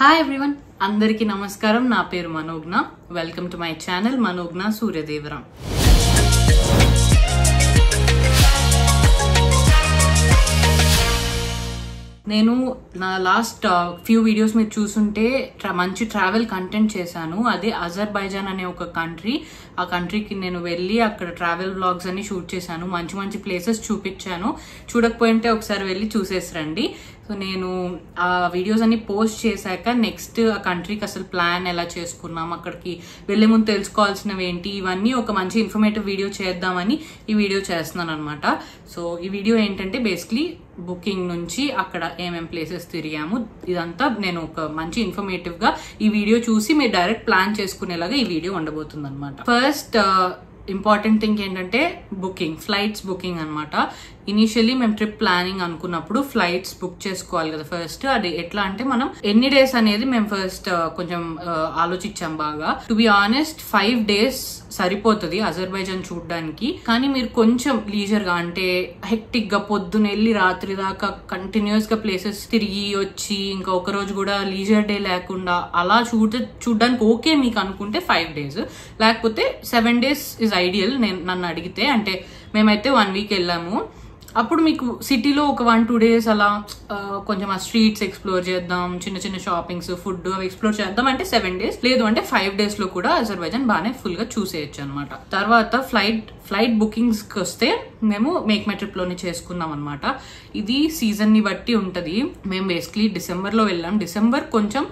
Hi everyone, అందరికీ నమస్కారం. నా పేరు మనోజ్ఞ. వెల్కమ్ టు మై ఛానల్ మనోజ్ఞ సూర్యదేవరాం. నేను నా లాస్ట్ ఫ్యూ వీడియోస్ మీరు చూసుంటే మంచి ట్రావెల్ కంటెంట్ చేశాను. అదే అజర్బైజాన్ అనే ఒక కంట్రీ. ఆ కంట్రీకి నేను వెళ్ళి అక్కడ ట్రావెల్ వ్లాగ్స్ అన్ని షూట్ చేశాను. మంచి మంచి ప్లేసెస్ చూపించాను. చూడకపోయింటే ఒకసారి వెళ్ళి చూసేసరండి. సో నేను ఆ వీడియోస్ అన్ని పోస్ట్ చేశాక నెక్స్ట్ ఆ కంట్రీకి అసలు ప్లాన్ ఎలా చేసుకున్నాం, అక్కడికి వెళ్లే ముందు తెలుసుకోవాల్సినవి ఏంటి, ఇవన్నీ ఒక మంచి ఇన్ఫర్మేటివ్ వీడియో చేద్దామని ఈ వీడియో చేస్తున్నాను అనమాట. సో ఈ వీడియో ఏంటంటే బేసిక్లీ బుకింగ్ నుంచి అక్కడ ఏమేం ప్లేసెస్ తిరిగాము, ఇదంతా నేను ఒక మంచి ఇన్ఫర్మేటివ్ గా ఈ వీడియో చూసి మీరు డైరెక్ట్ ప్లాన్ చేసుకునేలాగా ఈ వీడియో ఉండబోతుంది అనమాట. ఫస్ట్ ఇంపార్టెంట్ థింగ్ ఏంటంటే ఫ్లైట్స్ బుకింగ్ అనమాట. ఇనిషియల్లీ మేము ట్రిప్ ప్లానింగ్ అనుకున్నప్పుడు ఫ్లైట్స్ బుక్ చేసుకోవాలి కదా ఫస్ట్. అది ఎట్లా అంటే మనం ఎన్ని డేస్ అనేది మేము ఫస్ట్ కొంచెం ఆలోచించాం బాగా. టు బి ఆనెస్ట్ 5 days సరిపోతుంది అజర్బైజాన్ చూడడానికి. కానీ మీరు కొంచెం లీజర్ గా అంటే హెక్టిక్ గా పొద్దునెళ్ళి రాత్రి దాకా కంటిన్యూస్ గా ప్లేసెస్ తిరిగి వచ్చి ఇంకా ఒక రోజు కూడా లీజర్ డే లేకుండా అలా చూడడానికి ఓకే మీకు అనుకుంటే 5 days, లేకపోతే 7 days ఇస్ ఐడియల్. నన్ను అడిగితే అంటే మేమైతే 1 week వెళ్ళాము. అప్పుడు మీకు సిటీలో ఒక 1-2 days అలా కొంచెం ఆ స్ట్రీట్స్ ఎక్స్ప్లోర్ చేద్దాం, చిన్న చిన్న షాపింగ్స్, ఫుడ్ అవి ఎక్స్ప్లోర్ చేద్దాం అంటే 7 days, లేదు అంటే 5 days లో కూడా అజర్బైజాన్ బాగానే ఫుల్ గా చూసేయచ్చు అనమాట. తర్వాత ఫ్లైట్ బుకింగ్స్ కి వస్తే మేము మేక్ మై ట్రిప్ లోనే చేసుకున్నాం అనమాట. ఇది సీజన్ ని బట్టి ఉంటది. మేము బేసిక్లీ డిసెంబర్ లో వెళ్ళాం. డిసెంబర్ కొంచెం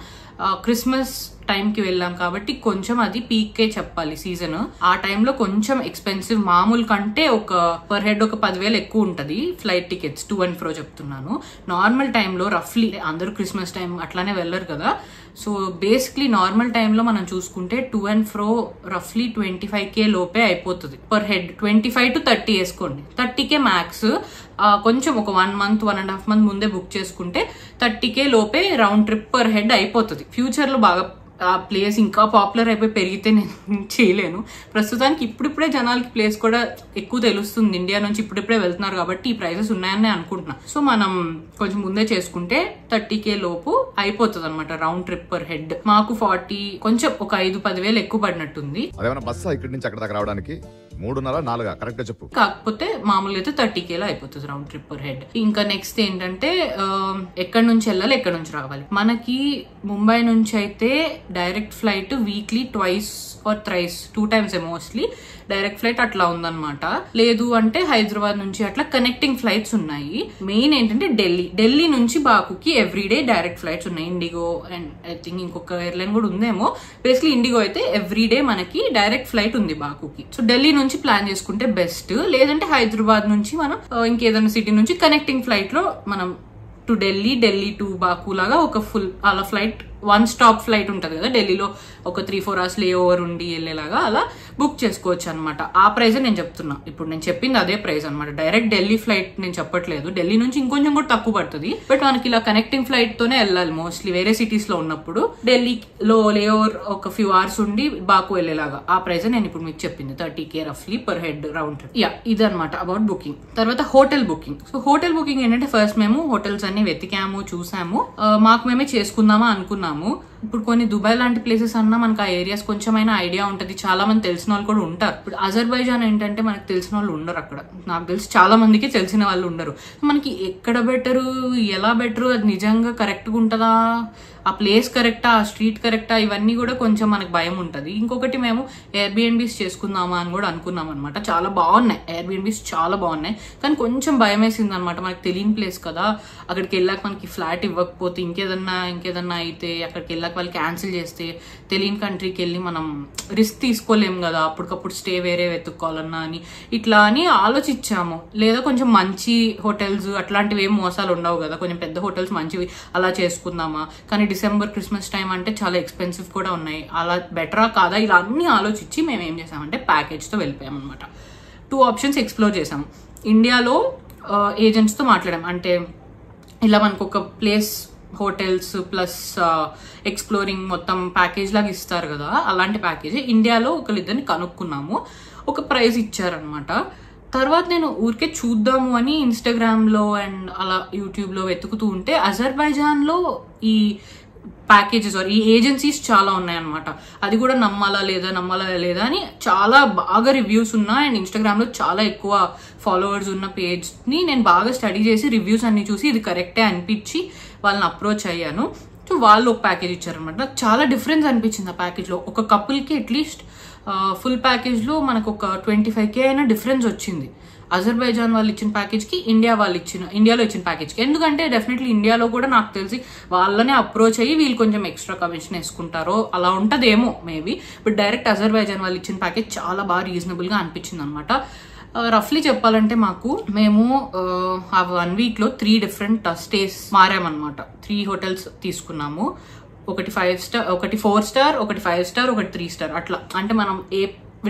క్రిస్మస్ టైంకి వెళ్ళాం కాబట్టి కొంచెం అది పీకే చెప్పాలి సీజన్. ఆ టైంలో కొంచెం ఎక్స్పెన్సివ్, మామూలు కంటే ఒక పర్ హెడ్ ఒక 10,000 ఎక్కువ ఉంటది flight tickets, to and fro చెప్తున్నాను. నార్మల్ టైంలో రఫ్లీ అందరూ క్రిస్మస్ టైం అట్లానే వెళ్ళరు కదా. సో బేసిక్లీ నార్మల్ టైంలో మనం చూసుకుంటే టు అండ్ ఫ్రో రఫ్లీ 25K లోపే అయిపోతుంది పర్ హెడ్. 25 to 30 వేసుకోండి, 30K మ్యాక్స్. కొంచెం ఒక 1 month 1.5 month ముందే బుక్ చేసుకుంటే 30K లోపే రౌండ్ ట్రిప్ పర్ హెడ్ అయిపోతుంది. ఫ్యూచర్ లో బాగా ఆ ప్లేస్ ఇంకా పాపులర్ అయిపోయి పెరిగితే నేను చేయలేను. ప్రస్తుతానికి ఇప్పుడిప్పుడే జనాలకి ప్లేస్ కూడా ఎక్కువ తెలుస్తుంది. ఇండియా నుంచి ఇప్పుడిప్పుడే వెళ్తున్నారు కాబట్టి ఈ ప్రైజెస్ ఉన్నాయని అనుకుంటున్నా. సో మనం కొంచెం ముందే చేసుకుంటే 30K లోపు అయిపోతుంది అనమాట రౌండ్ ట్రిప్ పర్ హెడ్. మాకు 40 కొంచెం ఒక 5-10,000 ఎక్కువ పడినట్టుంది. ఇక్కడి నుంచి అక్కడ దాకా రావడానికి 3.5-4 కరెక్ట్ చెప్పు. కాకపోతే మామూలుగా అయితే 30K లో అయిపోతుంది రౌండ్ ట్రిప్ పర్ హెడ్. ఇంకా నెక్స్ట్ ఏంటంటే ఎక్కడి నుంచి వెళ్ళాలి, ఎక్కడి నుంచి రావాలి. మనకి ముంబై నుంచి అయితే direct flight weekly 2 or 3 2 times mostly direct flight అట్లా ఉందన్నమాట. లేదు అంటే హైదరాబాద్ నుంచి అట్లా కనెక్టింగ్ ఫ్లైట్స్ ఉన్నాయి. మెయిన్ ఏంటంటే ఢిల్లీ నుంచి బాకుకి ఎవ్రీడే డైరెక్ట్ ఫ్లైట్స్ ఉన్నాయి. ఇండిగో అండ్ ఐ థింక్ ఇంకొక ఎయిర్లైన్ కూడా ఉందేమో. బేసిక్లీ ఇండిగో అయితే ఎవ్రీడే మనకి డైరెక్ట్ ఫ్లైట్ ఉంది బాకుకి. సో ఢిల్లీ నుంచి ప్లాన్ చేసుకుంటే బెస్ట్. లేదంటే హైదరాబాద్ నుంచి మనం ఇంకేదైనా సిటీ నుంచి కనెక్టింగ్ ఫ్లైట్ లో మనం టు ఢిల్లీ టు బాకు లాగా ఒక ఫుల్ అలా ఫ్లైట్ 1 stop ఫ్లైట్ ఉంటది కదా ఢిల్లీలో, ఒక 3-4 hours లే ఓవర్ ఉండి వెళ్ళేలాగా అలా బుక్ చేసుకోవచ్చు అనమాట. ఆ ప్రైజ్ నేను చెప్తున్నా. ఇప్పుడు నేను చెప్పింది అదే ప్రైజ్ అనమాట. డైరెక్ట్ ఢిల్లీ ఫ్లైట్ నేను చెప్పట్లేదు. ఢిల్లీ నుంచి ఇంకొంచెం కూడా తక్కువ పడుతుంది. బట్ మనకి ఇలా కనెక్టింగ్ ఫ్లైట్ తోనే వెళ్ళాలి మోస్ట్లీ వేరే సిటీస్ లో ఉన్నప్పుడు. ఢిల్లీలో లే ఓవర్ ఒక ఫ్యూ అవర్స్ ఉండి బాకు వెళ్ళేలాగా ఆ ప్రైజ్ నేను ఇప్పుడు మీకు చెప్పింది. 30K రఫ్లీ పర్ హెడ్ రౌండ్ ట్రిప్. ఇది అనమాట అబౌట్ బుకింగ్. తర్వాత hotel booking. So hotel booking ఏంటంటే ఫస్ట్ మేము హోటల్స్ అన్ని వెతికాము, చూసాము, మాకు మేమే చేసుకుందామా అనుకున్నాము. ఇప్పుడు కొన్ని దుబాయ్ లాంటి ప్లేసెస్ అన్నా మనకు ఆ ఏరియాస్ కొంచెమైనా ఐడియా ఉంటది. చాలా మంది తెలిసిన వాళ్ళు కూడా ఉంటారు. ఇప్పుడు అజర్బైజాన్ ఏంటంటే మనకు తెలిసిన వాళ్ళు ఉండరు అక్కడ. నాకు తెలిసి చాలా మందికి తెలిసిన వాళ్ళు ఉండరు. మనకి ఎక్కడ బెటరు, ఎలా బెటరు, అది నిజంగా కరెక్ట్ గా ఉంటుందా, ఆ ప్లేస్ కరెక్టా, ఆ స్ట్రీట్ కరెక్టా, ఇవన్నీ కూడా కొంచెం మనకు భయం ఉంటుంది. ఇంకొకటి మేము ఎయిర్బిఎన్బీస్ చేసుకుందామా అని కూడా అనుకున్నాం అనమాట. చాలా బాగున్నాయి ఎయిర్బిఎన్బీస్, చాలా బాగున్నాయి. కానీ కొంచెం భయం వేసింది అనమాట. మనకు తెలియని ప్లేస్ కదా, అక్కడికి వెళ్ళాక మనకి ఫ్లాట్ ఇవ్వకపోతే ఇంకేదన్నా అయితే, అక్కడికి వెళ్ళాక వాళ్ళు క్యాన్సిల్ చేస్తే తెలియని కంట్రీకి వెళ్ళి మనం రిస్క్ తీసుకోలేము కదా, అప్పటికప్పుడు స్టే వేరే వెతుక్కోవాలన్నా అని ఇట్లా అని ఆలోచించాము. లేదా కొంచెం మంచి హోటల్స్ అట్లాంటివి ఏం మోసాలు ఉండవు కదా, కొంచెం పెద్ద హోటల్స్ మంచివి అలా చేసుకుందామా. కానీ డిసెంబర్ క్రిస్మస్ టైం అంటే చాలా ఎక్స్పెన్సివ్ కూడా ఉన్నాయి. అలా బెటరా కాదా, ఇలా అన్ని ఆలోచించి మేము ఏం చేసామంటే ప్యాకేజ్తో వెళ్ళిపోయాం అనమాట. 2 options ఎక్స్ప్లోర్ చేసాము. ఇండియాలో ఏజెంట్స్తో మాట్లాడాం. అంటే ఇలా మనకు ఒక ప్లేస్ హోటల్స్ ప్లస్ ఎక్స్ప్లోరింగ్ మొత్తం ప్యాకేజ్ లాగా ఇస్తారు కదా, అలాంటి ప్యాకేజ్ ఇండియాలో ఒకరిద్దరిని కనుక్కున్నాము. ఒక ప్రైస్ ఇచ్చారనమాట. తర్వాత నేను ఊరికే చూద్దాము అని ఇన్స్టాగ్రామ్ లో అండ్ అలా యూట్యూబ్ లో వెతుకుతూ ఉంటే అజర్బైజాన్ లో ఈ ప్యాకేజెస్ ఈ ఏజెన్సీస్ చాలా ఉన్నాయన్నమాట. అది కూడా నమ్మాలా లేదా అని చాలా బాగా రివ్యూస్ ఉన్నాయి. అండ్ ఇన్స్టాగ్రామ్ లో చాలా ఎక్కువ ఫాలోవర్స్ ఉన్న పేజ్ ని నేను బాగా స్టడీ చేసి రివ్యూస్ అన్ని చూసి ఇది కరెక్టే అనిపించి వాళ్ళని అప్రోచ్ అయ్యాను. సో వాళ్ళు ఒక ప్యాకేజ్ ఇచ్చారనమాట. నాకు చాలా డిఫరెన్స్ అనిపించింది ఆ ప్యాకేజ్ లో. ఒక కపుల్ కి అట్లీస్ట్ ఫుల్ ప్యాకేజ్ లో మనకు ఒక 25K అయినా డిఫరెన్స్ వచ్చింది అజర్బైజాన్ వాళ్ళు ఇచ్చిన ప్యాకేజ్ కి ఇండియాలో ఇచ్చిన ప్యాకేజ్ కి. ఎందుకంటే డెఫినెట్లీ ఇండియాలో కూడా నాకు తెలిసి వాళ్ళనే అప్రోచ్ అయ్యి వీళ్ళు కొంచెం ఎక్స్ట్రా కమిషన్ వేసుకుంటారో అలా ఉంటదేమో మేబీ. బట్ డైరెక్ట్ అజర్బైజాన్ వాళ్ళు ఇచ్చిన ప్యాకేజ్ చాలా బాగా రీజనబుల్ గా అనిపించింది అనమాట. రఫ్లీ చెప్పాలంటే మేము ఆ 1 week లో 3 different స్టేస్ మారామన్నమాట. 3 hotels తీసుకున్నాము. ఒకటి 5 star, ఒకటి 4 star, ఒకటి 5 star, ఒకటి 3 star అట్లా. అంటే మనం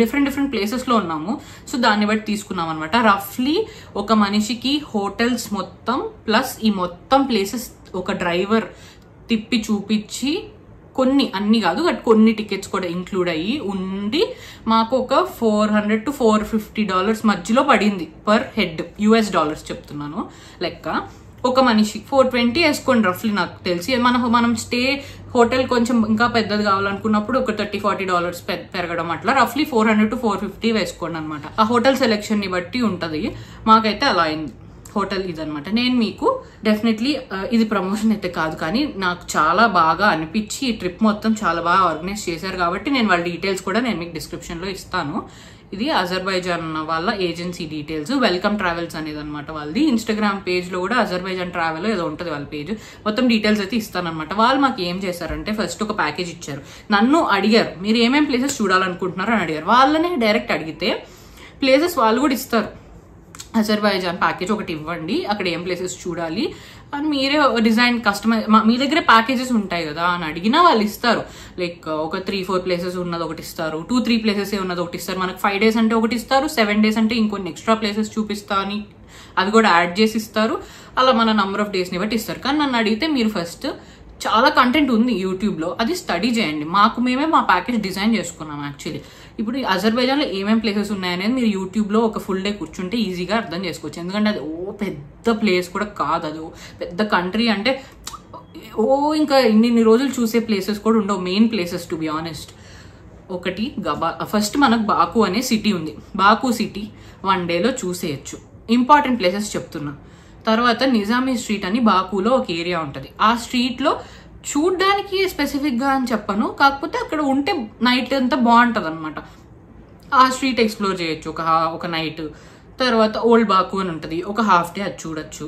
డిఫరెంట్ ప్లేసెస్ లో ఉన్నాము. సో దాన్ని బట్టి తీసుకున్నాం అనమాట. రఫ్లీ ఒక మనిషికి హోటల్స్ మొత్తం ప్లస్ ఈ మొత్తం ప్లేసెస్ ఒక డ్రైవర్ తిప్పి చూపించి అన్ని కాదు బట్ కొన్ని టికెట్స్ కూడా ఇంక్లూడ్ అయ్యి ఉండి మాకు ఒక $400 to $450 మధ్యలో పడింది పర్ హెడ్. US dollars చెప్తున్నాను లెక్క. ఒక మనిషి 420 వేసుకోండి రఫ్లీ. నాకు తెలిసి మనం స్టే హోటల్ కొంచెం ఇంకా పెద్దది కావాలనుకున్నప్పుడు ఒక $30-40 పెరగడం అట్లా రఫ్లీ $400 to $450 వేసుకోండి అనమాట. ఆ హోటల్ సెలెక్షన్ ని బట్టి ఉంటది. మాకైతే అలా అయింది. హోటల్ ఇదనమాట. నేను మీకు డెఫినెట్లీ ఇది ప్రమోషన్ అయితే కాదు కానీ నాకు చాలా బాగా అనిపించి ఈ ట్రిప్ మొత్తం చాలా బాగా ఆర్గనైజ్ చేశారు కాబట్టి నేను వాళ్ళ డీటెయిల్స్ కూడా నేను మీకు డిస్క్రిప్షన్ లో ఇస్తాను. ఇది అజర్బైజాన్ వాళ్ళ ఏజెన్సీ డీటెయిల్స్. వెల్కమ్ ట్రావెల్స్ అనేది అనమాట వాళ్ళది. ఇన్స్టాగ్రామ్ పేజ్ లో కూడా అజర్బైజాన్ ట్రావెల్ ఏదో ఉంటుంది వాళ్ళ పేజ్. మొత్తం డీటెయిల్స్ అయితే ఇస్తానమాట. వాళ్ళు మాకు ఏం చేశారంటే ఫస్ట్ ఒక ప్యాకేజ్ ఇచ్చారు. నన్ను అడిగారు మీరు ఏమేమి ప్లేసెస్ చూడాలనుకుంటున్నారు అని అడిగారు. వాళ్ళనే డైరెక్ట్ అడిగితే ప్లేసెస్ వాళ్ళు కూడా ఇస్తారు. అజర్బైజాన్ ప్యాకేజ్ ఒకటి ఇవ్వండి, అక్కడ ఏం ప్లేసెస్ చూడాలి అని మీరే డిజైన్ కస్టమైజ్ మీ దగ్గర ప్యాకేజెస్ ఉంటాయి కదా అని అడిగినా వాళ్ళు ఇస్తారు. లైక్ ఒక 3-4 ప్లేసెస్ ఉన్నది ఒకటి ఇస్తారు, 2-3 ప్లేసెస్ ఉన్నది ఒకటి ఇస్తారు. మనకు 5 days అంటే ఒకటి ఇస్తారు, 7 days అంటే ఇంకొన్ని ఎక్స్ట్రా ప్లేసెస్ చూపిస్తా అని అది కూడా యాడ్ చేసి ఇస్తారు. అలా మన నంబర్ ఆఫ్ డేస్ ని బట్టి ఇస్తారు. కానీ నన్ను అడిగితే మీరు ఫస్ట్ చాలా కంటెంట్ ఉంది యూట్యూబ్ లో, అది స్టడీ చేయండి. మేమే మా ప్యాకేజ్ డిజైన్ చేసుకున్నాం యాక్చువల్లీ. ఇప్పుడు అజర్బైజాన్ లో ఏమేమి ప్లేసెస్ ఉన్నాయనేది మీరు యూట్యూబ్ లో ఒక ఫుల్ డే కూర్చుంటే ఈజీగా అర్థం చేసుకోవచ్చు. ఎందుకంటే అది పెద్ద ప్లేస్ కూడా కాదు, అది పెద్ద కంట్రీ. అంటే ఇంకా ఇన్ని రోజులు చూసే ప్లేసెస్ కూడా ఉండవు, main places to be honest. ఒకటి ఫస్ట్ మనకు బాకు అనే సిటీ ఉంది. బాకు సిటీ 1 dayలో చూసేయచ్చు. ఇంపార్టెంట్ ప్లేసెస్ చెప్తున్నా. తర్వాత నిజామీ స్ట్రీట్ అని బాకులో ఒక ఏరియా ఉంటుంది. ఆ స్ట్రీట్ లో చూడ్డానికి స్పెసిఫిక్ గా అని చెప్పను, కాకపోతే అక్కడ ఉంటే నైట్ అంతా బాగుంటది అనమాట. ఆ స్ట్రీట్ ఎక్స్ప్లోర్ చేయొచ్చు ఒక నైట్. తర్వాత ఓల్డ్ బాకు అని ఉంటుంది, ఒక ½ day అది చూడొచ్చు.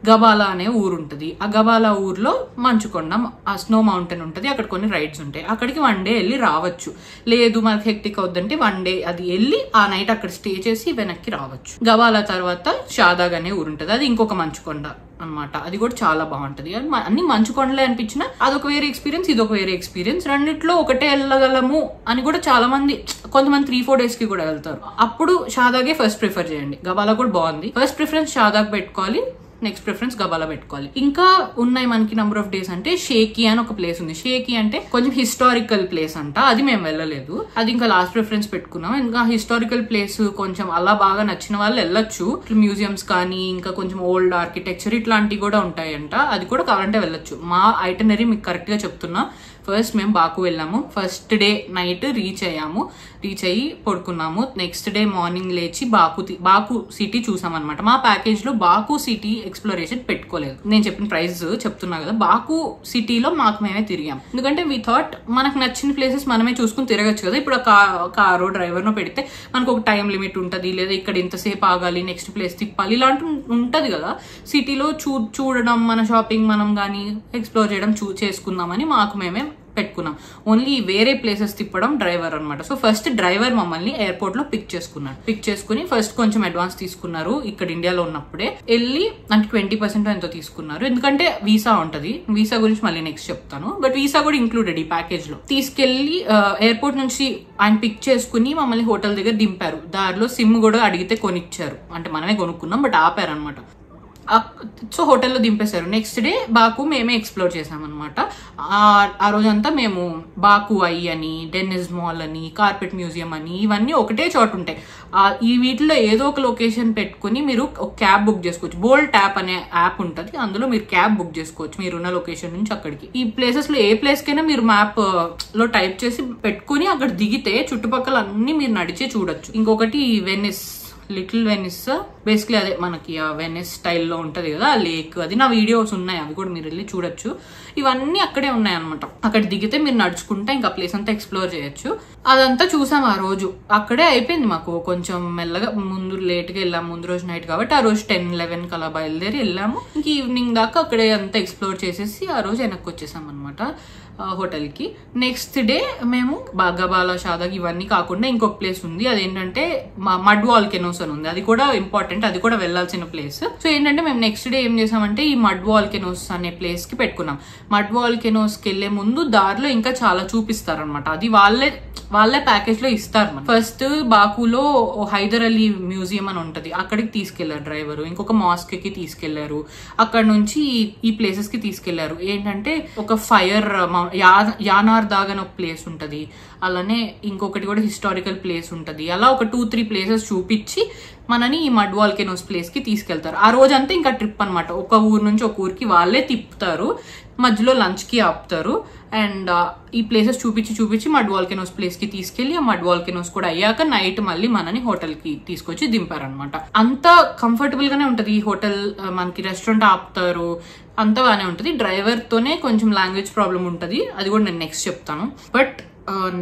గబాలా అనే ఊరు ఉంటుంది. ఆ గబాలా ఊర్లో మంచుకొండ, ఆ స్నో మౌంటైన్ ఉంటుంది. అక్కడ కొన్ని రైడ్స్ ఉంటాయి. అక్కడికి 1 day వెళ్ళి రావచ్చు. లేదు మనకి హెక్టిక్ అవుద్దంటే 1 day అది వెళ్ళి ఆ నైట్ అక్కడ స్టే చేసి వెనక్కి రావచ్చు. గబాలా తర్వాత షాదాగ్ అనే ఊరు ఉంటుంది. అది ఇంకొక మంచుకొండ అనమాట. అది కూడా చాలా బాగుంటది. అన్ని మంచుకొండలే అనిపించిన అదొక వేరే ఎక్స్పీరియన్స్, ఇదొక వేరే ఎక్స్పీరియన్స్. రెండిట్లో ఒకటే వెళ్ళగలము అని కూడా చాలా మంది, కొంతమంది 3-4 days కి కూడా వెళ్తారు. అప్పుడు షాదాగే ఫస్ట్ ప్రిఫర్ చేయండి. గబాలా కూడా బాగుంది. ఫస్ట్ ప్రిఫరెన్స్ షాదాగ్ పెట్టుకోవాలి, నెక్స్ట్ ప్రిఫరెన్స్ గబాలా పెట్టుకోవాలి. ఇంకా ఉన్నాయి మనకి నంబర్ ఆఫ్ డేస్ అంటే షేకి అని ఒక ప్లేస్ ఉంది. షేకి అంటే కొంచెం హిస్టారికల్ ప్లేస్ అంట, అది మేము వెళ్ళలేదు. అది ఇంకా లాస్ట్ ప్రిఫరెన్స్ పెట్టుకున్నాం. ఇంకా హిస్టారికల్ ప్లేస్ కొంచెం అలా బాగా నచ్చిన వాళ్ళు వెళ్ళొచ్చు. మ్యూజియంస్ కానీ ఇంకా కొంచెం ఓల్డ్ ఆర్కిటెక్చర్ ఇట్లాంటివి కూడా ఉంటాయంట, అది కూడా కావాలంటే వెళ్ళొచ్చు. మా ఐటనరీ మీకు కరెక్ట్ గా చెప్తున్నా. ఫస్ట్ మేము బాకు వెళ్ళాము. ఫస్ట్ డే నైట్ రీచ్ అయ్యి పడుకున్నాము. నెక్స్ట్ డే మార్నింగ్ లేచి బాకు సిటీ చూసాం అనమాట. మా ప్యాకేజ్ లో బాకు సిటీ ఎక్స్ప్లోరేషన్ పెట్టుకోలేదు. నేను చెప్పిన ప్రైస్ చెప్తున్నా కదా, బాకు సిటీలో మేమే తిరిగాం. ఎందుకంటే వి థాట్ మనకు నచ్చిన ప్లేసెస్ మనమే చూసుకుని తిరగచ్చు కదా. ఇప్పుడు కారు డ్రైవర్ నో పెడితే మనకు ఒక టైం లిమిట్ ఉంటుంది, లేదా ఇక్కడ ఇంతసేపు ఆగాలి, నెక్స్ట్ ప్లేస్ తిప్పాలి, ఇలాంటి ఉంటది కదా. సిటీలో చూడడం, మన షాపింగ్ మనం కానీ ఎక్స్ప్లోర్ చేయడం చేసుకుందామని మేమే పెట్టుకున్నాం. ఓన్లీ వేరే ప్లేసెస్ తిప్పడం డ్రైవర్ అనమాట. సో ఫస్ట్ డ్రైవర్ మమ్మల్ని ఎయిర్పోర్ట్ లో పిక్ చేసుకుని ఫస్ట్ కొంచెం అడ్వాన్స్ తీసుకున్నారు. ఇక్కడ ఇండియాలో ఉన్నప్పుడే వెళ్ళి అంటే 20% ఎంతో తీసుకున్నారు. ఎందుకంటే వీసా ఉంటది, వీసా గురించి మళ్ళీ నెక్స్ట్ చెప్తాను. బట్ వీసా కూడా ఇంక్లూడెడ్ ఈ ప్యాకేజ్ లో. తీసుకెళ్లి ఎయిర్పోర్ట్ నుంచి ఆయన పిక్ చేసుకుని మమ్మల్ని హోటల్ దగ్గర దింపారు. దారిలో సిమ్ కూడా అడిగితే కొనిచ్చారు, అంటే మనమే కొనుక్కున్నాం బట్ ఆపారు అనమాట. సో హోటల్లో దింపేశారు. నెక్స్ట్ డే బాకు మేమే ఎక్స్ప్లోర్ చేసామన్నమాట. ఆ రోజంతా మేము బాకు ఐ అని, డెన్నిస్ మాల్ అని, కార్పెట్ మ్యూజియం అని, ఇవన్నీ ఒకటే చోట ఉంటాయి. ఈ వీటిలో ఏదో ఒక లొకేషన్ పెట్టుకుని మీరు ఒక క్యాబ్ బుక్ చేసుకోవచ్చు. బోల్ట్ యాప్ అనే యాప్ ఉంటుంది, అందులో మీరు క్యాబ్ బుక్ చేసుకోవచ్చు మీరున్న లొకేషన్ నుంచి అక్కడికి. ఈ ప్లేసెస్ లో ఏ ప్లేస్ కైనా మీరు మ్యాప్ లో టైప్ చేసి పెట్టుకుని అక్కడ దిగితే చుట్టుపక్కల అన్ని మీరు నడిచే చూడొచ్చు. ఇంకొకటి వెనిస్, లిటిల్ వెనిస్, బేసిక్లీ అదే మనకి ఆ వెనిస్ స్టైల్లో ఉంటది కదా ఆ లేక్, అది నా వీడియోస్ ఉన్నాయి, అవి కూడా మీరు వెళ్ళి చూడొచ్చు. ఇవన్నీ అక్కడే ఉన్నాయి అనమాట. అక్కడ దిగితే మీరు నడుచుకుంటే ఇంకా ప్లేస్ అంతా ఎక్స్ప్లోర్ చేయొచ్చు. అదంతా చూసాం ఆ రోజు. అక్కడే అయిపోయింది మాకు. కొంచెం మెల్లగా ముందు లేట్గా వెళ్ళాము, ముందు రోజు నైట్ కాబట్టి ఆ రోజు 10-11 కలా బయలుదేరి వెళ్ళాము. ఇంక ఈవినింగ్ దాకా అక్కడే అంతా ఎక్స్ప్లోర్ చేసేసి ఆ రోజు వెనక్కి వచ్చేసాం అనమాట హోటల్కి. నెక్స్ట్ డే మేము గబాలా, షాదాగ్ ఇవన్నీ కాకుండా ఇంకొక ప్లేస్ ఉంది, అదేంటంటే మడ్ వాల్కెనోస్ అని ఉంది. అది కూడా ఇంపార్టెంట్, అది కూడా వెళ్ళాల్సిన ప్లేస్. సో ఏంటంటే మేము నెక్స్ట్ డే ఏం చేసామంటే ఈ మడ్ వాల్కెనోస్ అనే ప్లేస్ కి పెట్టుకున్నాం. మడ్ వాల్కెనోస్ కి వెళ్లే ముందు దారిలో ఇంకా చాలా చూపిస్తారనమాట. అది వాళ్ళే ప్యాకేజ్ లో ఇస్తారు. ఫస్ట్ బాకులో హైదర్ అలీ మ్యూజియం అని ఉంటది, అక్కడికి తీసుకెళ్లారు డ్రైవర్. ఇంకొక మాస్క్ కి తీసుకెళ్లారు. అక్కడ నుంచి ఈ ప్లేసెస్ కి తీసుకెళ్లారు. ఏంటంటే ఒక ఫైర్ యానార్ దాగ్ అని ఒక ప్లేస్ ఉంటది, అలానే ఇంకొకటి కూడా హిస్టారికల్ ప్లేస్ ఉంటది. అలా ఒక 2-3 ప్లేసెస్ చూపించి మనని ఈ మడ్ వాల్కెనోస్ ప్లేస్ కి తీసుకెళ్తారు. ఆ రోజంతా ఇంకా ట్రిప్ అనమాట. ఒక ఊరు నుంచి ఒక ఊరికి వాళ్ళే తిప్పుతారు, మధ్యలో లంచ్ కి ఆపుతారు. అండ్ ఈ ప్లేసెస్ చూపించి మడ్ వాల్కెనోస్ ప్లేస్ కి తీసుకెళ్లి ఆ మడ్ వాల్కెనోస్ కూడా అయ్యాక నైట్ మళ్ళీ మనని హోటల్ కి తీసుకొచ్చి దింపారనమాట. అంత కంఫర్టబుల్ గానే ఉంటది ఈ హోటల్. మనకి రెస్టారెంట్ ఆపుతారు, అంతా బాగానే ఉంటది. డ్రైవర్ తోనే కొంచెం లాంగ్వేజ్ ప్రాబ్లం ఉంటది, అది కూడా నేను నెక్స్ట్ చెప్తాను. బట్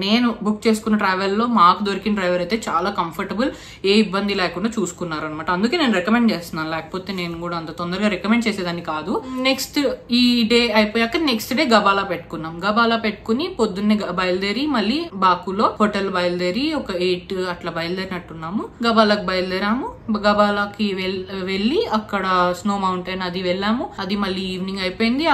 నేను బుక్ చేసుకున్న ట్రావెల్లో మాకు దొరికిన డ్రైవర్ అయితే చాలా కంఫర్టబుల్, ఏ ఇబ్బంది లేకుండా చూసుకున్నారు అనమాట. అందుకే నేను రికమెండ్ చేస్తున్నాను, లేకపోతే నేను కూడా అంత తొందరగా రికమెండ్ చేసేదాన్ని కాదు. నెక్స్ట్ ఈ డే అయిపోయాక నెక్స్ట్ డే గబాలా పెట్టుకున్నాం. గబాలా పెట్టుకుని పొద్దున్నే బయలుదేరి మళ్ళీ బాకులో హోటల్ బయలుదేరి ఒక 8 అట్లా బయలుదేరినట్టున్నాము. గబాలాకి బయలుదేరాము. గబాలాకి వెళ్ళి అక్కడ స్నో మౌంటైన్ అది వెళ్ళాము. అది మళ్ళీ ఈవినింగ్ అయిపోయింది.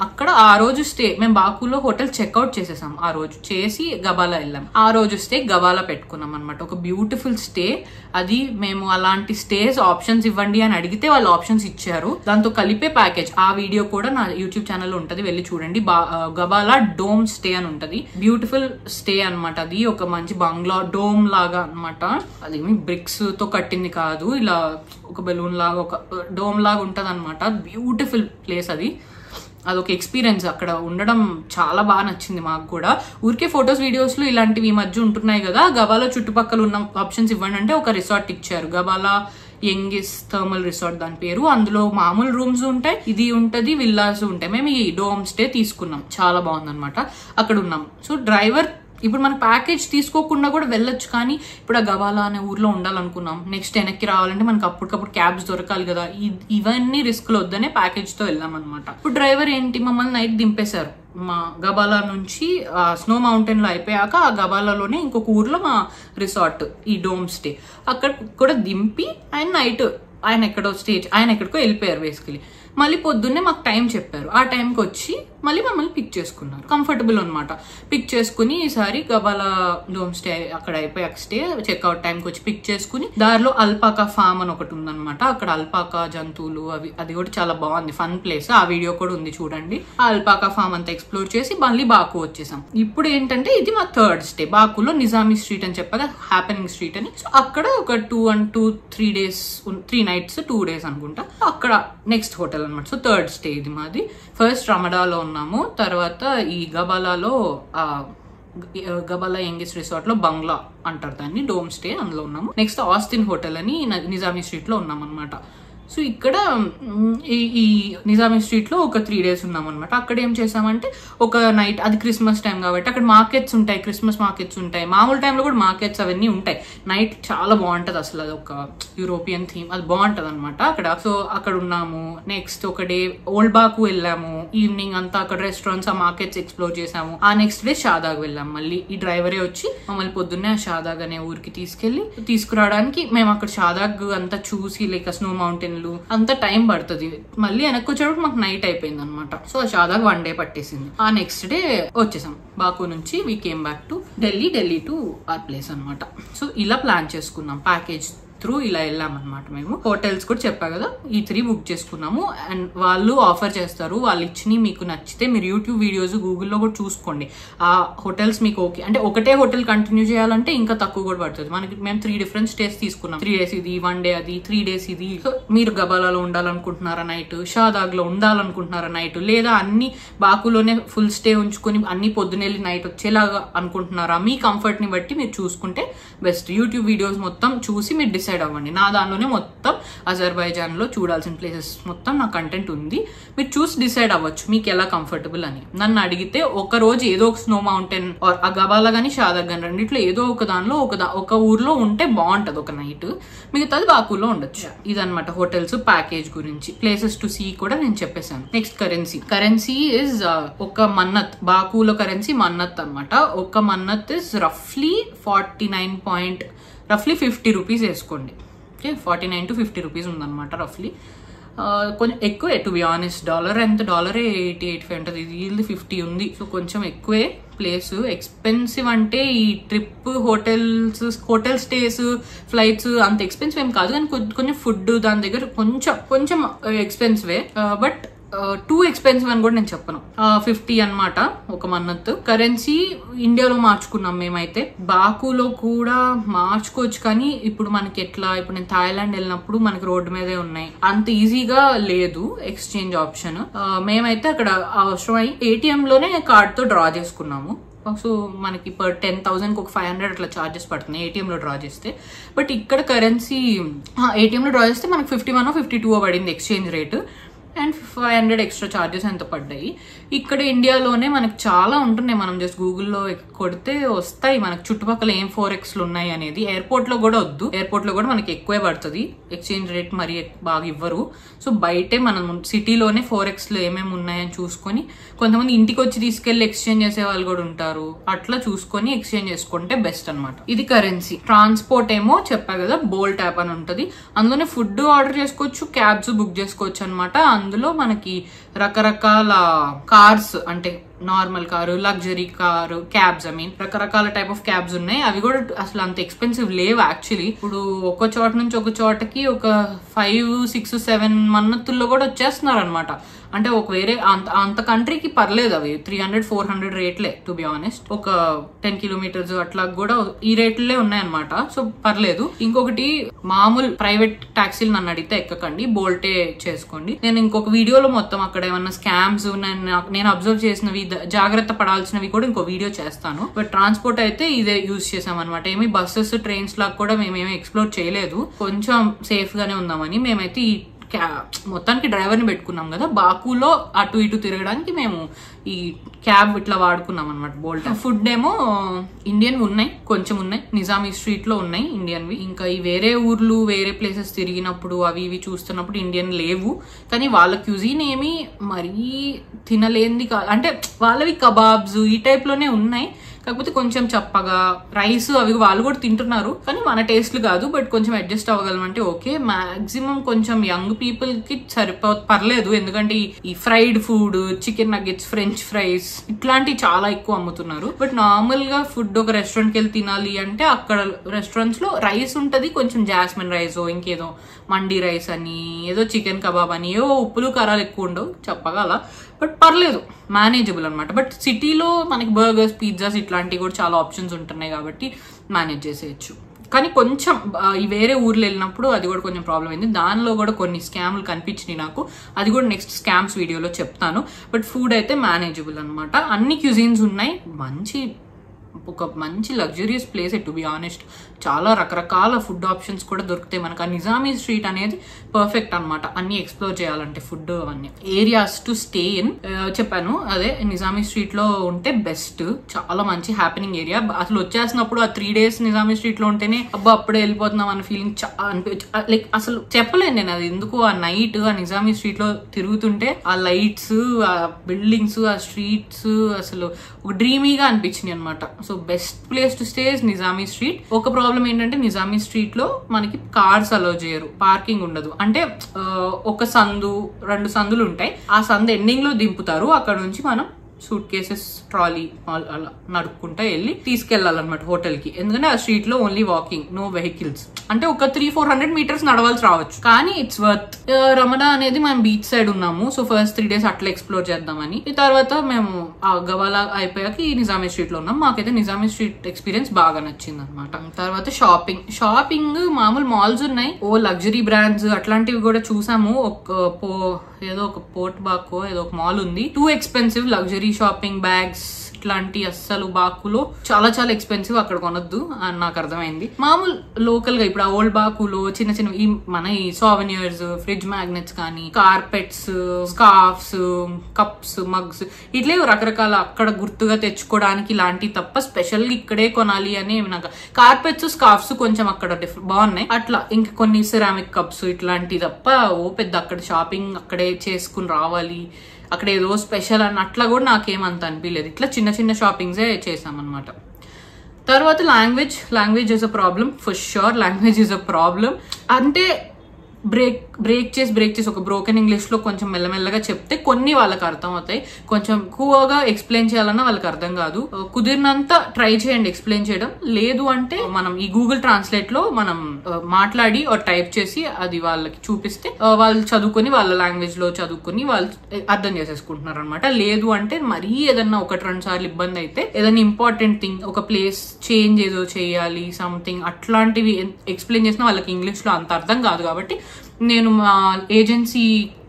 అక్కడ ఆ రోజు స్టే మేము బాకులో హోటల్ చెక్అవుట్ చేసేసాం. ఆ రోజు చేసి గబాలా వెళ్ళాం. ఆ రోజు స్టే గబాలా పెట్టుకున్నాం అనమాట. ఒక బ్యూటిఫుల్ స్టే అది. మేము అలాంటి స్టేస్ ఆప్షన్స్ ఇవ్వండి అని అడిగితే వాళ్ళు ఆప్షన్స్ ఇచ్చారు, దాంతో కలిపే ప్యాకేజ్. ఆ వీడియో కూడా నా యూట్యూబ్ ఛానల్లో ఉంటది, వెళ్ళి చూడండి. గబాలా డోమ్ స్టే అని ఉంటది, బ్యూటిఫుల్ స్టే అనమాట. అది ఒక మంచి బంగ్లా డోమ్ లాగా అనమాట. అది బ్రిక్స్ తో కట్టింది కాదు, ఇలా ఒక బెలూన్ లాగా ఒక డోమ్ లాగా ఉంటది అనమాట. బ్యూటిఫుల్ ప్లేస్ అది. అదొక ఎక్స్పీరియన్స్. అక్కడ ఉండడం చాలా బాగా నచ్చింది మాకు కూడా. ఊరికే ఫొటోస్ వీడియోస్ లో ఇలాంటివి ఈ మధ్య ఉంటున్నాయి కదా, గబాలా చుట్టుపక్కల ఉన్న ఆప్షన్స్ ఇవ్వండి అంటే ఒక రిసార్ట్ ఇచ్చారు, గబాలా యంగిస్ థర్మల్ రిసార్ట్ దాని పేరు. అందులో మామూలు రూమ్స్ ఉంటాయి, ఇది ఉంటది, విల్లాస్ ఉంటాయి. మేము ఈ డోమ్ స్టే తీసుకున్నాం, చాలా బాగుందన్నమాట. అక్కడ ఉన్నాం. సో డ్రైవర్ ఇప్పుడు మన ప్యాకేజ్ తీసుకోకుండా కూడా వెళ్ళొచ్చు, కానీ ఇప్పుడు ఆ గబాలా అనే ఊర్లో ఉండాలనుకున్నాం, నెక్స్ట్ వెనక్కి రావాలంటే మనకు అప్పటికప్పుడు క్యాబ్స్ దొరకాలి కదా, ఇవన్నీ రిస్క్లు వద్దనే ప్యాకేజ్ తో వెళ్ళాం అనమాట. ఇప్పుడు డ్రైవర్ ఏంటి మమ్మల్ని నైట్ దింపేశారు. మా గబాలా నుంచి స్నో మౌంటైన్ లో అయిపోయాక ఆ గబాలాలోనే ఇంకొక ఊర్లో మా రిసార్ట్ ఈ డోమ్ స్టే, అక్కడ కూడా దింపి ఆయన ఎక్కడికో వెళ్ళిపోయారు బేసికలీ. మళ్ళీ పొద్దున్నే మాకు టైం చెప్పారు, ఆ టైంకి వచ్చి మళ్ళీ మమ్మల్ని పిక్ చేసుకున్నారు. కంఫర్టబుల్ అనమాట. పిక్ చేసుకుని ఈసారి గబాలా డోమ్ స్టే అక్కడ అయిపోయాక స్టే చెక్అవుట్ టైంకి వచ్చి పిక్ చేసుకుని దారిలో అల్పాకా ఫామ్ అని ఒకటి ఉందనమాట. అక్కడ అల్పాకా జంతువులు అది కూడా చాలా బాగుంది, ఫన్ ప్లేస్. ఆ వీడియో కూడా ఉంది, చూడండి. ఆ అల్పాకా ఫామ్ అంతా ఎక్స్ప్లోర్ చేసి మళ్ళీ బాకు వచ్చేసాం. ఇప్పుడు ఏంటంటే ఇది మా 3rd స్టే. బాకులో నిజామీ స్ట్రీట్ అని చెప్పగా హ్యాపెనింగ్ స్ట్రీట్ అని. సో అక్కడ ఒక 3 nights 2 days అనుకుంటా. అక్కడ నెక్స్ట్ హోటల్ అనమాట. సో 3rd స్టే ఇది మాది. ఫస్ట్ రమడాలో ఉన్నాము, తర్వాత ఈ గబాలాలో గబాలా యంగిస్ రిసార్ట్ లో బంగ్లా అంటారు దాన్ని, డోమ్ స్టే, అందులో ఉన్నాము. నెక్స్ట్ ఆస్టిన్ హోటల్ అని నిజామీ స్ట్రీట్ లో ఉన్నాం అనమాట. సో ఇక్కడ ఈ నిజామీ స్ట్రీట్ లో ఒక 3 days ఉన్నాం అనమాట. అక్కడ ఏం చేసామంటే ఒక నైట్, అది క్రిస్మస్ టైం కాబట్టి అక్కడ మార్కెట్స్ ఉంటాయి, క్రిస్మస్ మార్కెట్స్ ఉంటాయి, మామూలు టైంలో కూడా మార్కెట్స్ అవన్నీ ఉంటాయి. నైట్ చాలా బాగుంటది అసలు, అది ఒక యూరోపియన్ థీమ్, అది బాగుంటది అనమాట అక్కడ. సో అక్కడ ఉన్నాము. నెక్స్ట్ ఒక డే ఓల్డ్ బాకు వెళ్ళాము. ఈవినింగ్ అంతా అక్కడ రెస్టారెంట్స్, ఆ మార్కెట్స్ ఎక్స్ప్లోర్ చేసాము. ఆ నెక్స్ట్ డే షాదాగ్ వెళ్ళాము. మళ్ళీ ఈ డ్రైవరే వచ్చి మమ్మల్ని పొద్దున్నే ఆ షాదాగ్ అనే ఊరికి తీసుకురావడానికి మేము అక్కడ షాదాగ్ అంతా చూసి లైక్ స్నో మౌంటైన్ అంత టైం పడుతుంది. మళ్ళీ వెనక్కి వచ్చేటప్పుడు మాకు నైట్ అయిపోయింది అనమాట. సో షాదాగ్ 1 day పట్టేసింది. ఆ నెక్స్ట్ డే వచ్చేసాం బాకు నుంచి. We came back to Delhi to our place అనమాట. సో ఇలా ప్లాన్ చేసుకున్నాం ప్యాకేజ్ త్రూ ఇలా వెళ్ళామన్నమాట. మేము హోటల్స్ కూడా చెప్పా కదా, ఈ 3 బుక్ చేసుకున్నాము. అండ్ వాళ్ళు ఆఫర్ చేస్తారు, వాళ్ళు ఇచ్చినవి మీకు నచ్చితే మీరు యూట్యూబ్ వీడియోస్ గూగుల్లో కూడా చూసుకోండి. ఆ హోటల్స్ మీకు ఓకే అంటే ఒకటే హోటల్ కంటిన్యూ చేయాలంటే ఇంకా తక్కువ కూడా పడుతుంది. మనకి మేము 3 డిఫరెంట్ స్టేస్ తీసుకున్నాం. 3 days ఇది, 1 day అది, 3 days ఇది. మీరు గబాలాలో ఉండాలనుకుంటున్నారా నైట్, షాదాగ్ లో ఉండాలనుకుంటున్నారా నైట్, లేదా అన్ని బాకులోనే ఫుల్ స్టే ఉంచుకొని అన్ని పొద్దునెళ్ళి నైట్ వచ్చేలాగా అనుకుంటున్నారా, మీ కంఫర్ట్ ని బట్టి మీరు చూసుకుంటే బెస్ట్. యూట్యూబ్ వీడియోస్ మొత్తం చూసి మీరు డిసైడ్ అవ్వండి. నా దానిలోనే మొత్తం అజర్బైజాన్ లో చూడాల్సిన ప్లేసెస్ మొత్తం నా కంటెంట్ ఉంది, మీరు చూసి డిసైడ్ అవ్వచ్చు మీకు ఎలా కంఫర్టబుల్ అని. నన్ను అడిగితే ఒక రోజు ఏదో ఒక స్నో మౌంటైన్ ఆ గబాలా గానీ షాదాగ్ గానీ రెండిట్లో ఏదో ఒక దానిలో ఒక ఊర్లో ఉంటే బాగుంటది ఒక నైట్, మిగతాది బాకులో ఉండొచ్చు. ఇదన్నమాట హోటల్స్ ప్యాకేజ్ గురించి. ప్లేసెస్ టు సీ కూడా నేను చెప్పేశాను. నెక్స్ట్ కరెన్సీ ఇస్ ఒక మన్నత్, బాకులో కరెన్సీ మన్నత్ అనమాట. ఒక మన్నత్ ఇస్ రఫ్లీ 50 రూపీస్ వేసుకోండి. ఓకే, 49 to 50 రూపీస్ ఉందన్నమాట రఫ్లీ. కొంచెం ఎక్కువే టు బి ఆనెస్ట్. డాలరే 80-85 ఉంటుంది, ఇది 50 ఉంది. సో కొంచెం ఎక్కువే ప్లేస్. ఎక్స్పెన్సివ్ అంటే ఈ ట్రిప్ హోటల్ స్టేస్ ఫ్లైట్స్ అంత ఎక్స్పెన్సివ్ ఏం కాదు, కానీ కొంచెం ఫుడ్ దాని దగ్గర కొంచెం ఎక్స్పెన్సివే. బట్ టూ ఎక్స్పెన్సివ్ అని కూడా నేను చెప్పను. 50 అన్నమాట ఒక మన్నత్. కరెన్సీ ఇండియాలో మార్చుకున్నాం మేమైతే, బాకులో కూడా మార్చుకోవచ్చు. కానీ ఇప్పుడు మనకి ఎట్లా, ఇప్పుడు నేను థాయిలాండ్ వెళ్ళినప్పుడు మనకి రోడ్డు మీదే ఉన్నాయి, అంత ఈజీగా లేదు ఎక్స్చేంజ్ ఆప్షన్. మేమైతే అక్కడ అవసరమై ATM లోనే కార్డ్ తో డ్రా చేసుకున్నాము. సో మనకి పర్ 10,000 ఒక 500 అట్లా చార్జెస్ పడుతున్నాయి ATM లో డ్రా చేస్తే. బట్ ఇక్కడ కరెన్సీ ATM లో డ్రా చేస్తే మనకి 51 or 52 పడింది exchange rate, and 500 extra charges ఎంత పడ్డాయి. ఇక్కడ ఇండియాలోనే మనకి చాలా ఉంటున్నాయి, మనం జస్ట్ గూగుల్లో కొడితే వస్తాయి మనకి చుట్టుపక్కల ఏం 4Xలు ఉన్నాయి అనేది. ఎయిర్పోర్ట్ లో కూడా వద్దు, ఎయిర్పోర్ట్ లో కూడా మనకి ఎక్కువే పడుతుంది ఎక్స్చేంజ్ రేట్, మరీ బాగా ఇవ్వరు. సో బయటే మనం సిటీలోనే 4Xలు ఏమేమి ఉన్నాయని చూసుకొని, కొంతమంది ఇంటికి వచ్చి తీసుకెళ్లి ఎక్స్చేంజ్ చేసే వాళ్ళు కూడా ఉంటారు, అట్లా చూసుకొని ఎక్స్చేంజ్ చేసుకుంటే బెస్ట్ అనమాట. ఇది కరెన్సీ. ట్రాన్స్పోర్ట్ ఏమో చెప్పా కదా, బోల్ట్ యాప్ అని ఉంటుంది, అందులోనే ఫుడ్ ఆర్డర్ చేసుకోవచ్చు, క్యాబ్స్ బుక్ చేసుకోవచ్చు అనమాట. అందులో మనకి రకరకాల కార్స్, అంటే normal car, luxury car, cabs, రకరకాల టైప్ ఆఫ్ క్యాబ్స్ ఉన్నాయి. అవి కూడా అసలు అంత ఎక్స్పెన్సివ్ లేవు యాక్చువల్లీ. ఇప్పుడు ఒక చోట నుంచి ఒక చోటకి ఒక 5, 6, 7 మన్నత్తుల్లో కూడా వచ్చేస్తున్నారు అనమాట. అంటే ఒక వేరే అంత కంట్రీకి పర్లేదు, అవి 300-400 రేట్లే టు బి ఆనెస్ట్. ఒక 10 kilometers అట్లా కూడా ఈ రేట్లే ఉన్నాయన్నమాట. సో పర్లేదు. ఇంకొకటి, మామూలు ప్రైవేట్ టాక్సీలు నన్ను అడిగితే ఎక్కకండి, బోల్టే చేసుకోండి. నేను ఇంకొక వీడియోలో మొత్తం అక్కడ ఏమన్నా స్కామ్స్ నేను అబ్జర్వ్ చేసినవి, జాగ్రత్త పడాల్సినవి కూడా ఇంకో వీడియో చేస్తాను. బట్ ట్రాన్స్పోర్ట్ అయితే ఇదే యూజ్ చేసాం అనమాట. ఏమి బస్సెస్, ట్రైన్స్ లాగా కూడా మేమేమి ఎక్స్ప్లోర్ చేయలేదు, కొంచెం సేఫ్ గానే ఉందామని. మేమైతే ఈ మొత్తానికి డ్రైవర్ ని పెట్టుకున్నాం కదా, బాకులో అటు ఇటు తిరగడానికి మేము ఈ క్యాబ్ ఇట్లా వాడుకున్నాం అనమాట, బోల్ట్. ఫుడ్ ఏమో ఇండియన్ ఉన్నాయి, కొంచెం ఉన్నాయి, నిజామీ స్ట్రీట్ లో ఉన్నాయి ఇండియన్వి. ఇంకా ఈ వేరే ఊర్లు, వేరే ప్లేసెస్ తిరిగినప్పుడు అవి ఇవి చూస్తున్నప్పుడు ఇండియన్ లేవు. కానీ వాళ్ళ క్యూజిన్ ఏమి మరీ తినలేంది కాదు, అంటే వాళ్ళవి కబాబ్స్ ఈ టైప్ లోనే ఉన్నాయి, కాకపోతే కొంచెం చప్పగా. రైస్ అవి వాళ్ళు కూడా తింటున్నారు, కానీ మన టేస్ట్లు కాదు. బట్ కొంచెం అడ్జస్ట్ అవ్వగలమంటే ఓకే. మాక్సిమం కొంచెం యంగ్ పీపుల్ కి పర్లేదు, ఎందుకంటే ఈ fried food, chicken nuggets, French fries ఇట్లాంటివి చాలా ఎక్కువ అమ్ముతున్నారు. బట్ నార్మల్ గా ఫుడ్ ఒక రెస్టారెంట్ కి వెళ్ళి తినాలి అంటే అక్కడ రెస్టారెంట్స్ లో రైస్ ఉంటది, కొంచెం జాస్మిన్ రైస్, ఇంకేదో మండీ రైస్ అని, ఏదో చికెన్ కబాబ్ అని, ఏవో ఉప్పులు కారాలు ఎక్కువ ఉండవు చెప్పగా అలా. బట్ పర్లేదు, మేనేజబుల్ అనమాట. బట్ సిటీలో మనకి బర్గర్స్, పిజ్జాస్ ఇట్లాంటివి కూడా చాలా ఆప్షన్స్ ఉంటున్నాయి కాబట్టి మేనేజ్ చేసేయచ్చు. కానీ కొంచెం ఈ వేరే ఊర్లు వెళ్ళినప్పుడు అది కూడా కొంచెం ప్రాబ్లం అయింది. దానిలో కూడా కొన్ని స్కామ్లు కనిపించినాయి నాకు, అది కూడా నెక్స్ట్ స్కామ్స్ వీడియోలో చెప్తాను. బట్ ఫుడ్ అయితే మేనేజబుల్ అనమాట. అన్ని క్యూజిన్స్ ఉన్నాయి, ఒక మంచి luxurious place to be honest. చాలా రకరకాల ఫుడ్ ఆప్షన్స్ కూడా దొరుకుతాయి మనకు. ఆ నిజామీ స్ట్రీట్ అనేది పర్ఫెక్ట్ అనమాట అన్ని ఎక్స్ప్లోర్ చేయాలంటే. ఫుడ్ అవన్నీ ఏరియాస్ టు స్టే ఇన్ చెప్పాను, అదే నిజామీ స్ట్రీట్ లో ఉంటే బెస్ట్. చాలా మంచి హ్యాపెనింగ్ ఏరియా. అసలు వచ్చేసినప్పుడు ఆ 3 days నిజామీ స్ట్రీట్ లో ఉంటేనే అబ్బా అప్పుడే వెళ్ళిపోతున్నాం అన్న ఫీలింగ్ లైక్ అసలు చెప్పలేను నేను అది ఎందుకు. ఆ నైట్ ఆ నిజామీ స్ట్రీట్ లో తిరుగుతుంటే ఆ లైట్స్, ఆ బిల్డింగ్స్, ఆ స్ట్రీట్స్ అసలు ఒక డ్రీమీగా అనిపించింది అనమాట. So best place to stay is Nizami street. ఒక ప్రాబ్లం ఏంటంటే నిజామీ స్ట్రీట్ లో మనకి కార్స్ అలో చేయరు, పార్కింగ్ ఉండదు. అంటే ఒక సందు 2 సందులు ఉంటాయి, ఆ సందు ఎండింగ్ లో దింపుతారు. అక్కడ నుంచి మనం సూట్ కేసెస్, ట్రాలీ అలా నడుపుకుంటా వెళ్ళి తీసుకెళ్లాలన్నమాట హోటల్ కి. ఎందుకంటే ఆ స్ట్రీట్ లో ఓన్లీ వాకింగ్, నో వెహికల్స్. అంటే ఒక 300-400 మీటర్స్ నడవాల్సి రావచ్చు, కానీ ఇట్స్ వర్త్. రమడా అనేది మనం బీచ్ సైడ్ ఉన్నాము, సో ఫస్ట్ 3 days అట్లా ఎక్స్ప్లోర్ చేద్దామని. ఈ తర్వాత మేము ఆ గవాలా అయిపోయాక ఈ నిజామీ స్ట్రీట్ లో ఉన్నాం. మాకైతే నిజామీ స్ట్రీట్ ఎక్స్పీరియన్స్ బాగా నచ్చింది అనమాట. తర్వాత షాపింగ్ మామూలు మాల్స్ ఉన్నాయి, లగ్జరీ బ్రాండ్స్ అట్లాంటివి కూడా చూసాము. ఏదో ఒక పోర్ట్ బాకో ఏదో ఒక మాల్ ఉంది. Too expensive luxury shopping bags ఇట్లాంటి అస్సలు బాకులో చాలా చాలా ఎక్స్పెన్సివ్, అక్కడ కొనొద్దు అని నాకు అర్థమైంది. మామూలు లోకల్ గా ఇప్పుడు ఆ ఓల్డ్ బాకులో చిన్న చిన్న మన ఈ సోవెనియర్స్, ఫ్రిడ్జ్ మ్యాగ్నెట్స్ కానీ, కార్పెట్స్, స్కార్ఫ్స్, కప్స్, మగ్స్ ఇట్లే రకరకాల అక్కడ గుర్తుగా తెచ్చుకోవడానికి ఇలాంటివి తప్ప స్పెషల్ గా ఇక్కడే కొనాలి అని నాకు. కార్పెట్స్, స్కార్ఫ్స్ కొంచెం అక్కడ బాగున్నాయి. అట్లా ఇంకా కొన్ని సిరామిక్ కప్స్ ఇట్లాంటివి తప్ప పెద్ద అక్కడ షాపింగ్ అక్కడే చేసుకుని రావాలి, అక్కడ ఏదో స్పెషల్ అని అట్లా కూడా నాకేమంత అనిపించలేదు. ఇట్లా చిన్న చిన్న షాపింగ్సే చేసామన్నమాట. తర్వాత language is a problem, for sure language is a problem. అంటే బ్రేక్ చేసి ఒక బ్రోకెన్ ఇంగ్లీష్ లో కొంచెం మెల్లమెల్లగా చెప్తే కొన్ని వాళ్ళకి అర్థం అవుతాయి, కొంచెం ఎక్కువగా ఎక్స్ప్లెయిన్ చేయాలన్నా వాళ్ళకి అర్థం కాదు. కుదిరినంత ట్రై చేయండి ఎక్స్ప్లెయిన్ చేయడం. లేదు అంటే మనం ఈ గూగుల్ ట్రాన్స్లేట్ లో మనం మాట్లాడి టైప్ చేసి అది వాళ్ళకి చూపిస్తే వాళ్ళు చదువుకొని వాళ్ళ లాంగ్వేజ్ లో చదువుకొని వాళ్ళు అర్థం చేసేసుకుంటున్నారు అనమాట. లేదు అంటే మరీ ఏదన్నా 1-2 సార్లు ఇబ్బంది అయితే ఏదైనా ఇంపార్టెంట్ థింగ్, ఒక ప్లేస్ చేంజ్ ఏదో చేయాలి సంథింగ్ అట్లాంటివి ఎక్స్ప్లెయిన్ చేసినా వాళ్ళకి ఇంగ్లీష్ లో అంత అర్థం కాదు. కాబట్టి నేను మా ఏజెన్సీ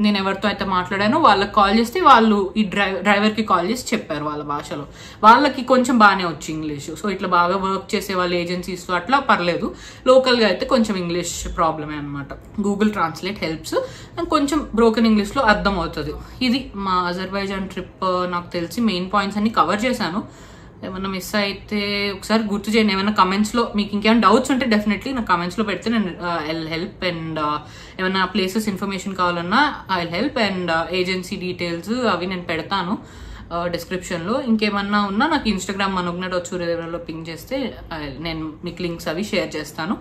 నేను ఎవరితో అయితే మాట్లాడానో వాళ్ళకి కాల్ చేస్తే వాళ్ళు ఈ డ్రైవర్ కి కాల్ చేసి చెప్పారు వాళ్ళ భాషలో. వాళ్ళకి కొంచెం బాగానే వచ్చి ఇంగ్లీష్. సో ఇట్లా బాగా వర్క్ చేసే వాళ్ళ ఏజెన్సీస్ అట్లా పర్లేదు. లోకల్ గా అయితే కొంచెం ఇంగ్లీష్ ప్రాబ్లమే అనమాట. గూగుల్ ట్రాన్స్లేట్ హెల్ప్స్, కొంచెం బ్రోకెన్ ఇంగ్లీష్ లో అర్థం అవుతుంది. ఇది మా అజర్బైజాన్ ట్రిప్. నాకు తెలిసి మెయిన్ పాయింట్స్ అన్ని కవర్ చేశాను. ఏమన్నా మిస్ అయితే ఒకసారి గుర్తు చేయండి. ఏమైనా కమెంట్స్ లో మీకు ఇంకేమైనా డౌట్స్ ఉంటే డెఫినెట్లీ నాకు కమెంట్స్ లో పెడితే నేను ఐ హెల్ప్. అండ్ ఏమైనా ప్లేసెస్ ఇన్ఫర్మేషన్ కావాలన్నా I help. And agency details అవి నేను పెడతాను డిస్క్రిప్షన్ లో. ఇంకేమన్నా ఉన్నా నాకు ఇన్స్టాగ్రామ్ మనోజ్ఞ.సూర్యదేవరలో పింగ్ చేస్తే నేను మీకు లింక్స్ అవి షేర్ చేస్తాను.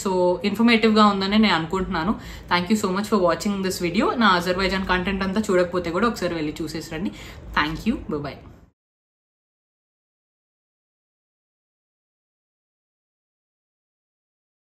సో ఇన్ఫర్మేటివ్ గా ఉందని నేను అనుకుంటున్నాను. Thank you so much for watching this video. నా అజర్బైజాన్ కంటెంట్ అంతా చూడకపోతే కూడా ఒకసారి వెళ్ళి చూసేసి రండి. Thank you, bye.